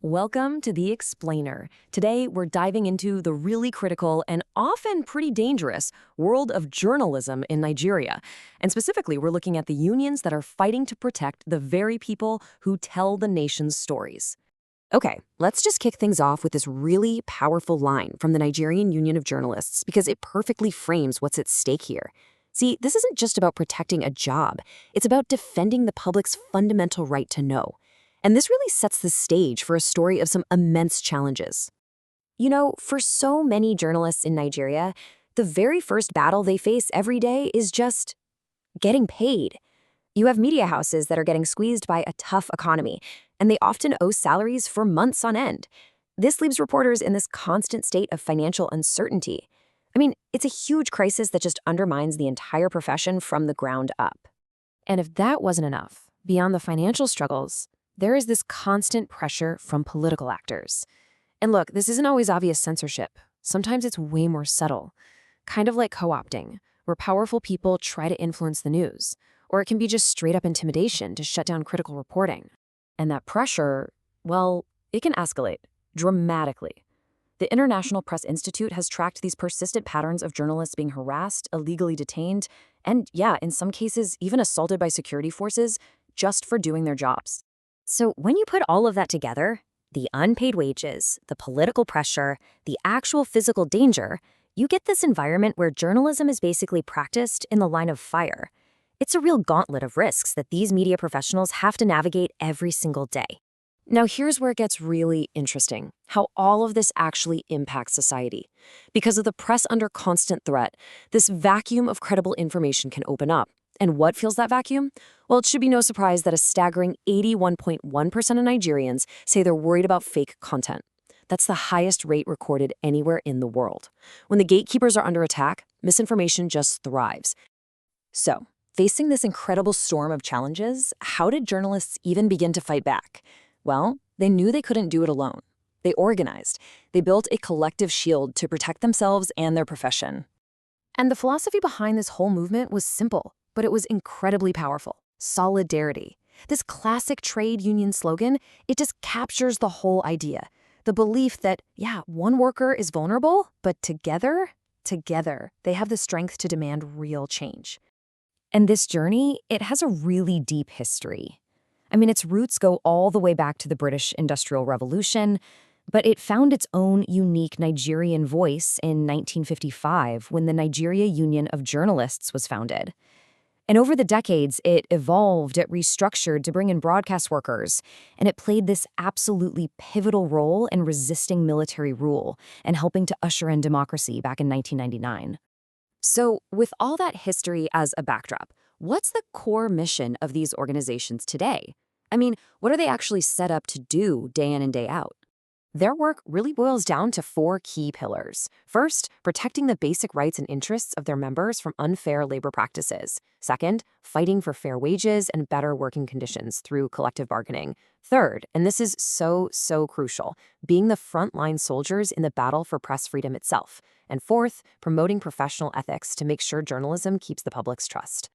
Welcome to The Explainer. Today, we're diving into the really critical and often pretty dangerous world of journalism in Nigeria. And specifically, we're looking at the unions that are fighting to protect the very people who tell the nation's stories. Okay, let's just kick things off with this really powerful line from the Nigerian Union of Journalists because it perfectly frames what's at stake here. See, this isn't just about protecting a job. It's about defending the public's fundamental right to know. And this really sets the stage for a story of some immense challenges. You know, for so many journalists in Nigeria, the very first battle they face every day is just getting paid. You have media houses that are getting squeezed by a tough economy, and they often owe salaries for months on end. This leaves reporters in this constant state of financial uncertainty. I mean, it's a huge crisis that just undermines the entire profession from the ground up. And if that wasn't enough, beyond the financial struggles, there is this constant pressure from political actors. And look, this isn't always obvious censorship. Sometimes it's way more subtle, kind of like co-opting, where powerful people try to influence the news. Or it can be just straight-up intimidation to shut down critical reporting. And that pressure, well, it can escalate dramatically. The International Press Institute has tracked these persistent patterns of journalists being harassed, illegally detained, and yeah, in some cases, even assaulted by security forces just for doing their jobs. So when you put all of that together, the unpaid wages, the political pressure, the actual physical danger, you get this environment where journalism is basically practiced in the line of fire. It's a real gauntlet of risks that these media professionals have to navigate every single day. Now here's where it gets really interesting, how all of this actually impacts society. Because of the press under constant threat, this vacuum of credible information can open up. And what fills that vacuum? Well, it should be no surprise that a staggering 81.1% of Nigerians say they're worried about fake content. That's the highest rate recorded anywhere in the world. When the gatekeepers are under attack, misinformation just thrives. So, facing this incredible storm of challenges, how did journalists even begin to fight back? Well, they knew they couldn't do it alone. They organized. They built a collective shield to protect themselves and their profession. And the philosophy behind this whole movement was simple, but it was incredibly powerful. Solidarity. This classic trade union slogan, it just captures the whole idea. The belief that, yeah, one worker is vulnerable, but together, they have the strength to demand real change. And this journey, it has a really deep history. I mean, its roots go all the way back to the British Industrial Revolution, but it found its own unique Nigerian voice in 1955 when the Nigeria Union of Journalists was founded. And over the decades, it evolved, it restructured to bring in broadcast workers, and it played this absolutely pivotal role in resisting military rule and helping to usher in democracy back in 1999. So, with all that history as a backdrop, what's the core mission of these organizations today? I mean, what are they actually set up to do day in and day out? Their work really boils down to four key pillars. First, protecting the basic rights and interests of their members from unfair labor practices. Second, fighting for fair wages and better working conditions through collective bargaining. Third, and this is so crucial, being the frontline soldiers in the battle for press freedom itself. And fourth, promoting professional ethics to make sure journalism keeps the public's trust.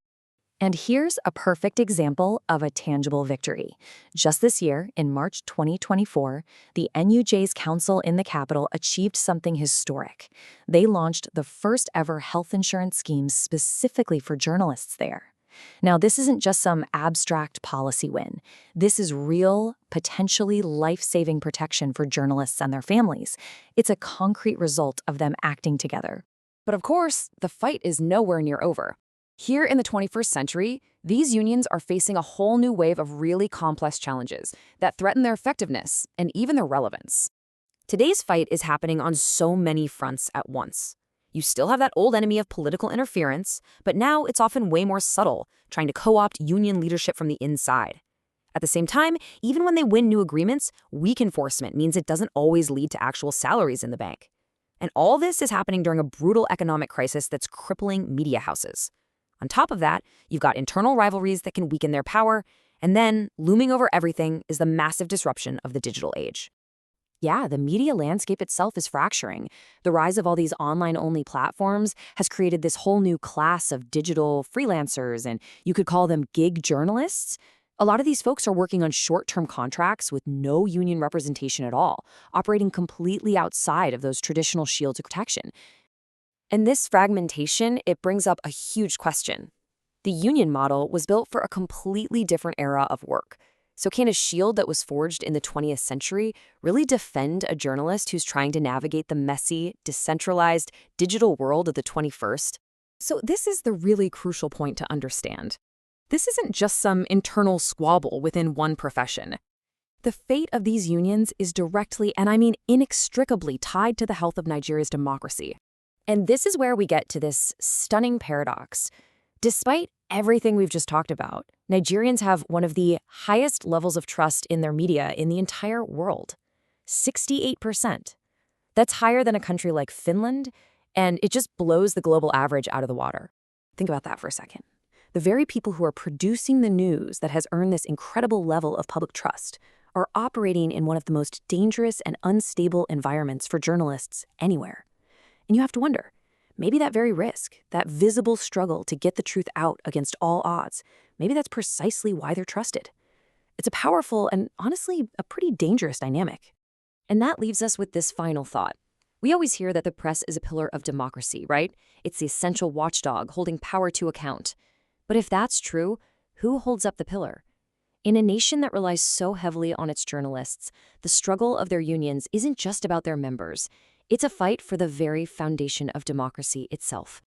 And here's a perfect example of a tangible victory. Just this year, in March 2024, the NUJ's council in the capital achieved something historic. They launched the first ever health insurance scheme specifically for journalists there. Now, this isn't just some abstract policy win. This is real, potentially life-saving protection for journalists and their families. It's a concrete result of them acting together. But of course, the fight is nowhere near over. Here in the 21st century, these unions are facing a whole new wave of really complex challenges that threaten their effectiveness and even their relevance. Today's fight is happening on so many fronts at once. You still have that old enemy of political interference, but now it's often way more subtle, trying to co-opt union leadership from the inside. At the same time, even when they win new agreements, weak enforcement means it doesn't always lead to actual salaries in the bank. And all this is happening during a brutal economic crisis that's crippling media houses. On top of that, you've got internal rivalries that can weaken their power, and then, looming over everything, is the massive disruption of the digital age. Yeah, the media landscape itself is fracturing. The rise of all these online-only platforms has created this whole new class of digital freelancers, and you could call them gig journalists. A lot of these folks are working on short-term contracts with no union representation at all, operating completely outside of those traditional shields of protection. And this fragmentation, it brings up a huge question. The union model was built for a completely different era of work. So can a shield that was forged in the 20th century really defend a journalist who's trying to navigate the messy, decentralized, digital world of the 21st? So this is the really crucial point to understand. This isn't just some internal squabble within one profession. The fate of these unions is directly, and I mean inextricably, tied to the health of Nigeria's democracy. And this is where we get to this stunning paradox. Despite everything we've just talked about, Nigerians have one of the highest levels of trust in their media in the entire world. 68%. That's higher than a country like Finland, and it just blows the global average out of the water. Think about that for a second. The very people who are producing the news that has earned this incredible level of public trust are operating in one of the most dangerous and unstable environments for journalists anywhere. And you have to wonder, maybe that very risk, that visible struggle to get the truth out against all odds, maybe that's precisely why they're trusted. It's a powerful and honestly a pretty dangerous dynamic. And that leaves us with this final thought. We always hear that the press is a pillar of democracy, right? It's the essential watchdog holding power to account. But if that's true, who holds up the pillar? In a nation that relies so heavily on its journalists, the struggle of their unions isn't just about their members. It's a fight for the very foundation of democracy itself.